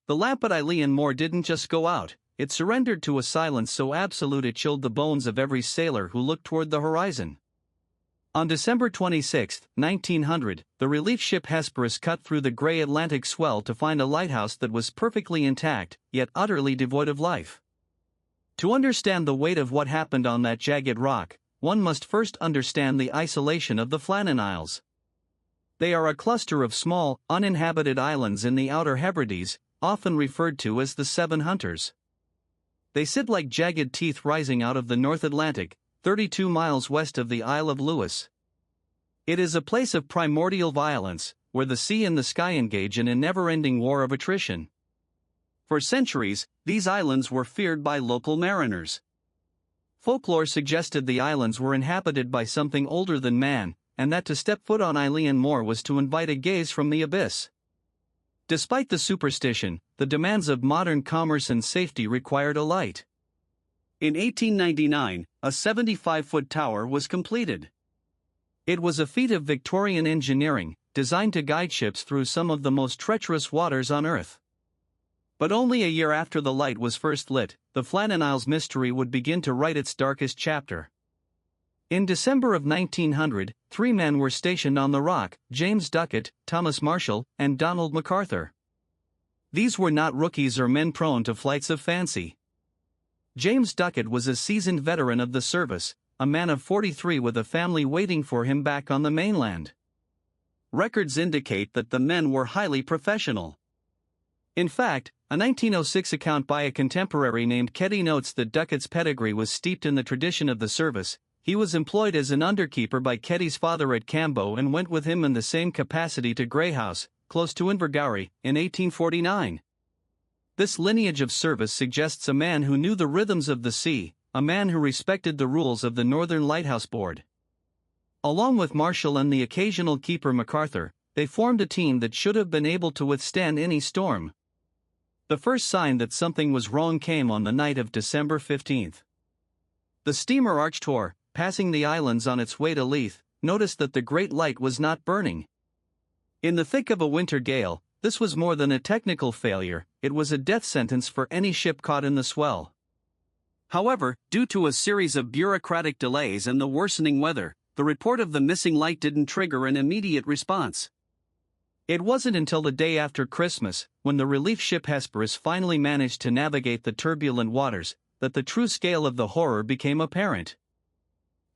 The lamp at Eilean Mor didn't just go out, it surrendered to a silence so absolute it chilled the bones of every sailor who looked toward the horizon. On December 26, 1900, the relief ship Hesperus cut through the gray Atlantic swell to find a lighthouse that was perfectly intact, yet utterly devoid of life. To understand the weight of what happened on that jagged rock, one must first understand the isolation of the Flannan Isles. They are a cluster of small, uninhabited islands in the Outer Hebrides, often referred to as the Seven Hunters. They sit like jagged teeth rising out of the North Atlantic, 32 miles west of the Isle of Lewis. It is a place of primordial violence, where the sea and the sky engage in a never-ending war of attrition. For centuries, these islands were feared by local mariners. Folklore suggested the islands were inhabited by something older than man, and that to step foot on Eilean Mor was to invite a gaze from the abyss. Despite the superstition, the demands of modern commerce and safety required a light. In 1899, a 75-foot tower was completed. It was a feat of Victorian engineering, designed to guide ships through some of the most treacherous waters on Earth. But only a year after the light was first lit, the Flannan Isles mystery would begin to write its darkest chapter. In December of 1900, 3 men were stationed on the rock: James Duckett, Thomas Marshall, and Donald MacArthur. These were not rookies or men prone to flights of fancy. James Duckett was a seasoned veteran of the service, a man of 43 with a family waiting for him back on the mainland. Records indicate that the men were highly professional. In fact, a 1906 account by a contemporary named Ketty notes that Duckett's pedigree was steeped in the tradition of the service. He was employed as an underkeeper by Ketty's father at Cambo and went with him in the same capacity to Greyhouse, close to Invergowrie, in 1849. This lineage of service suggests a man who knew the rhythms of the sea, a man who respected the rules of the Northern Lighthouse Board. Along with Marshall and the occasional keeper MacArthur, they formed a team that should have been able to withstand any storm. The first sign that something was wrong came on the night of December 15. The steamer Archtor, passing the islands on its way to Leith, noticed that the great light was not burning. In the thick of a winter gale, this was more than a technical failure, it was a death sentence for any ship caught in the swell. However, due to a series of bureaucratic delays and the worsening weather, the report of the missing light didn't trigger an immediate response. It wasn't until the day after Christmas, when the relief ship Hesperus finally managed to navigate the turbulent waters, that the true scale of the horror became apparent.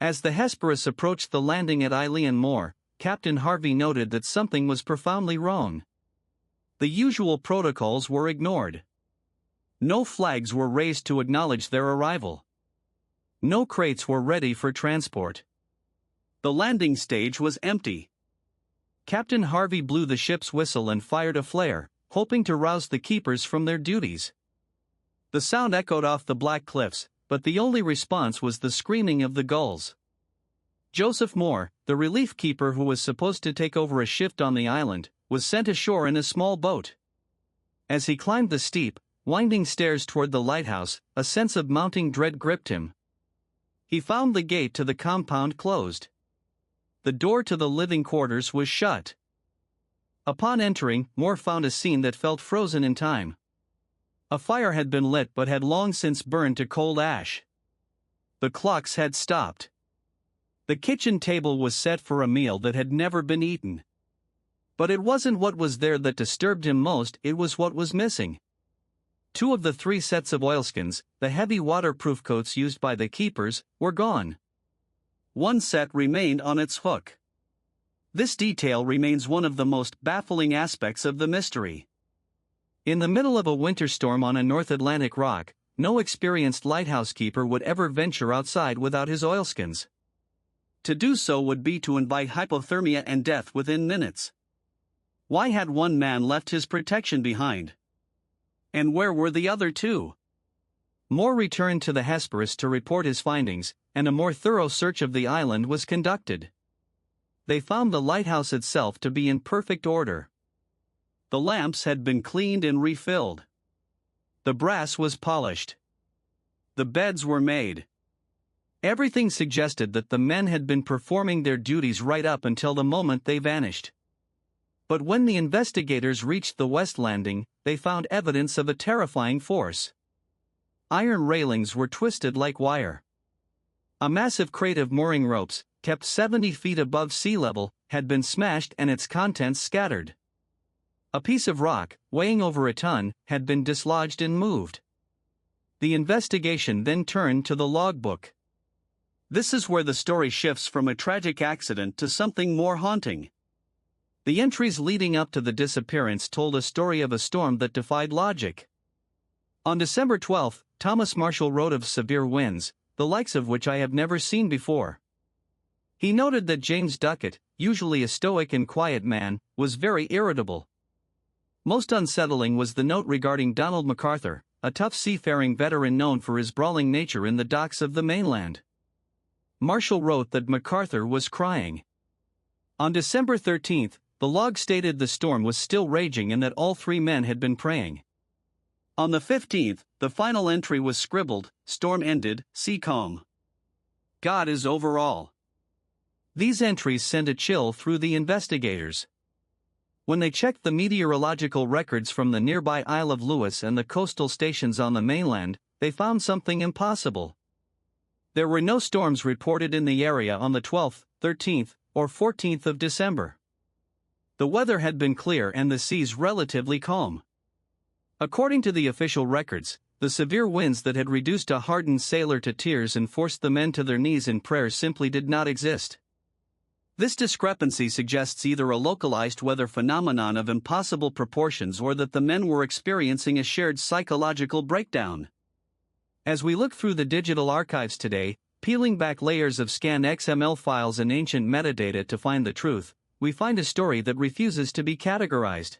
As the Hesperus approached the landing at Eilean Mor, Captain Harvey noted that something was profoundly wrong. The usual protocols were ignored. No flags were raised to acknowledge their arrival. No crates were ready for transport. The landing stage was empty. Captain Harvey blew the ship's whistle and fired a flare, hoping to rouse the keepers from their duties. The sound echoed off the black cliffs, but the only response was the screaming of the gulls. Joseph Moore, the relief keeper who was supposed to take over a shift on the island, was sent ashore in a small boat. As he climbed the steep, winding stairs toward the lighthouse, a sense of mounting dread gripped him. He found the gate to the compound closed. The door to the living quarters was shut. Upon entering, Moore found a scene that felt frozen in time. A fire had been lit but had long since burned to cold ash. The clocks had stopped. The kitchen table was set for a meal that had never been eaten. But it wasn't what was there that disturbed him most, it was what was missing. 2 of the 3 sets of oilskins, the heavy waterproof coats used by the keepers, were gone. 1 set remained on its hook. This detail remains one of the most baffling aspects of the mystery. In the middle of a winter storm on a North Atlantic rock, no experienced lighthouse keeper would ever venture outside without his oilskins. To do so would be to invite hypothermia and death within minutes. Why had 1 man left his protection behind? And where were the other 2? Moore returned to the Hesperus to report his findings, and a more thorough search of the island was conducted. They found the lighthouse itself to be in perfect order. The lamps had been cleaned and refilled. The brass was polished. The beds were made. Everything suggested that the men had been performing their duties right up until the moment they vanished. But when the investigators reached the west landing, they found evidence of a terrifying force. Iron railings were twisted like wire. A massive crate of mooring ropes, kept 70 feet above sea level, had been smashed and its contents scattered. A piece of rock, weighing over a ton, had been dislodged and moved. The investigation then turned to the logbook. This is where the story shifts from a tragic accident to something more haunting. The entries leading up to the disappearance told a story of a storm that defied logic. On December 12, Thomas Marshall wrote of severe winds, the likes of which I have never seen before. He noted that James Duckett, usually a stoic and quiet man, was very irritable. Most unsettling was the note regarding Donald MacArthur, a tough seafaring veteran known for his brawling nature in the docks of the mainland. Marshall wrote that MacArthur was crying. On December 13, the log stated the storm was still raging and that all three men had been praying. On the 15th, the final entry was scribbled, "Storm ended, sea calm. God is over all." These entries sent a chill through the investigators. When they checked the meteorological records from the nearby Isle of Lewis and the coastal stations on the mainland, they found something impossible. There were no storms reported in the area on the 12th, 13th, or 14th of December. The weather had been clear and the seas relatively calm. According to the official records, the severe winds that had reduced a hardened sailor to tears and forced the men to their knees in prayer simply did not exist. This discrepancy suggests either a localized weather phenomenon of impossible proportions or that the men were experiencing a shared psychological breakdown. As we look through the digital archives today, peeling back layers of scanned XML files and ancient metadata to find the truth, we find a story that refuses to be categorized.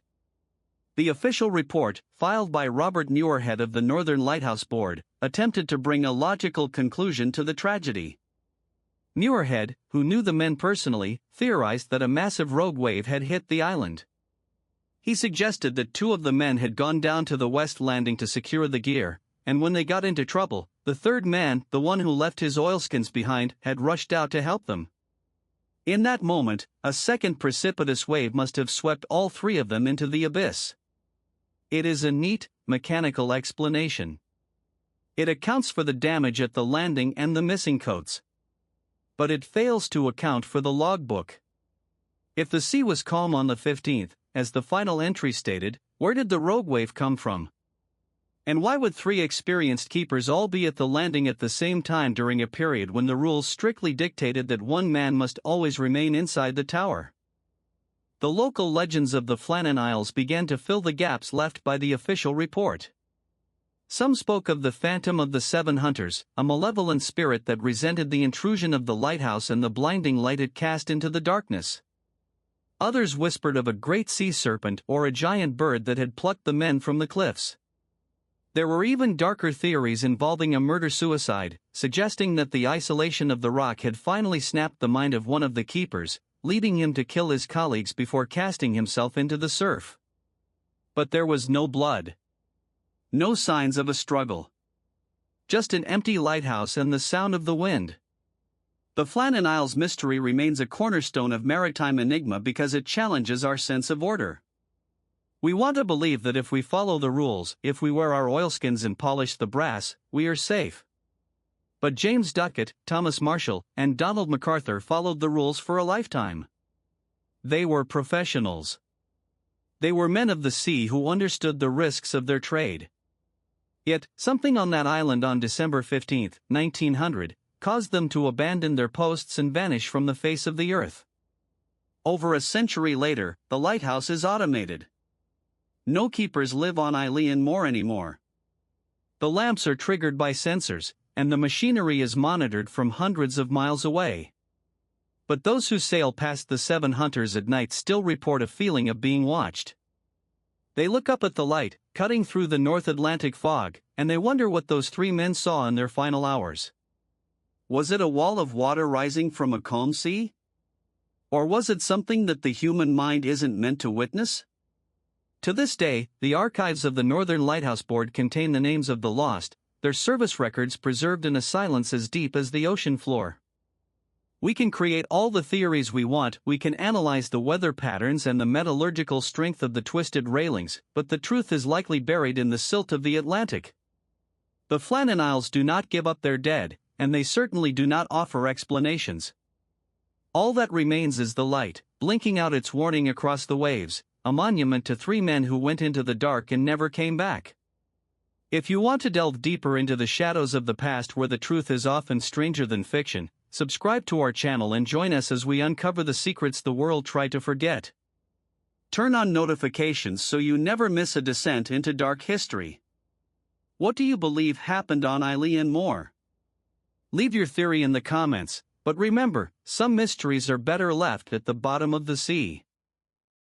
The official report, filed by Robert Muirhead of the Northern Lighthouse Board, attempted to bring a logical conclusion to the tragedy. Muirhead, who knew the men personally, theorized that a massive rogue wave had hit the island. He suggested that two of the men had gone down to the west landing to secure the gear, and when they got into trouble, the third man, the one who left his oilskins behind, had rushed out to help them. In that moment, a second precipitous wave must have swept all three of them into the abyss. It is a neat, mechanical explanation. It accounts for the damage at the landing and the missing coats. But it fails to account for the logbook. If the sea was calm on the 15th, as the final entry stated, where did the rogue wave come from? And why would three experienced keepers all be at the landing at the same time during a period when the rules strictly dictated that one man must always remain inside the tower? The local legends of the Flannan Isles began to fill the gaps left by the official report. Some spoke of the Phantom of the Seven Hunters, a malevolent spirit that resented the intrusion of the lighthouse and the blinding light it cast into the darkness. Others whispered of a great sea serpent or a giant bird that had plucked the men from the cliffs. There were even darker theories involving a murder-suicide, suggesting that the isolation of the rock had finally snapped the mind of one of the keepers, leading him to kill his colleagues before casting himself into the surf. But there was no blood. No signs of a struggle. Just an empty lighthouse and the sound of the wind. The Flannan Isles mystery remains a cornerstone of maritime enigma because it challenges our sense of order. We want to believe that if we follow the rules, if we wear our oilskins and polish the brass, we are safe. But James Duckett, Thomas Marshall, and Donald MacArthur followed the rules for a lifetime. They were professionals. They were men of the sea who understood the risks of their trade. Yet, something on that island on December 15, 1900, caused them to abandon their posts and vanish from the face of the earth. Over a century later, the lighthouse is automated. No keepers live on Eilean Mor anymore. The lamps are triggered by sensors, and the machinery is monitored from hundreds of miles away. But those who sail past the Seven Hunters at night still report a feeling of being watched. They look up at the light, cutting through the North Atlantic fog, and they wonder what those three men saw in their final hours. Was it a wall of water rising from a calm sea? Or was it something that the human mind isn't meant to witness? To this day, the archives of the Northern Lighthouse Board contain the names of the lost, their service records preserved in a silence as deep as the ocean floor. We can create all the theories we want, we can analyze the weather patterns and the metallurgical strength of the twisted railings, but the truth is likely buried in the silt of the Atlantic. The Flannan Isles do not give up their dead, and they certainly do not offer explanations. All that remains is the light, blinking out its warning across the waves, a monument to 3 men who went into the dark and never came back. If you want to delve deeper into the shadows of the past where the truth is often stranger than fiction, subscribe to our channel and join us as we uncover the secrets the world tried to forget. Turn on notifications so you never miss a descent into dark history. What do you believe happened on Eilean Mor? Leave your theory in the comments, but remember, some mysteries are better left at the bottom of the sea.